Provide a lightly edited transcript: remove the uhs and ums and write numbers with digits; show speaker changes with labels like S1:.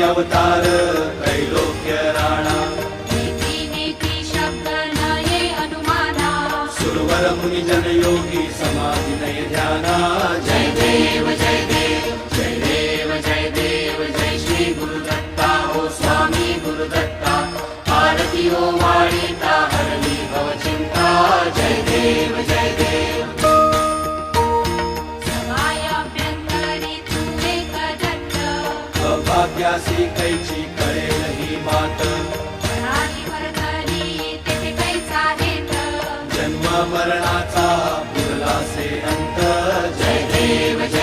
S1: अवतार त्रैलोक्य राणा
S2: नीती नीती शब्द नये अनुमाना
S1: सुरवर मुनि जन योगी समाधि नय ध्याना जय देव जय देव जय देव जय देव जय श्री गुरुदत्ता हो स्वामी गुरुदत्ता आरती हो वाळीता हरली भव चिंता जय देव जय देव
S2: समायाभ्यंतरी तू एक दत्त
S1: अभाग्यासी कैची कळेल ही मात
S2: प्राणी वर्धनी तेथे कैचा हेत
S1: जन्म मरणाचा पुरला से अंत जय देव जय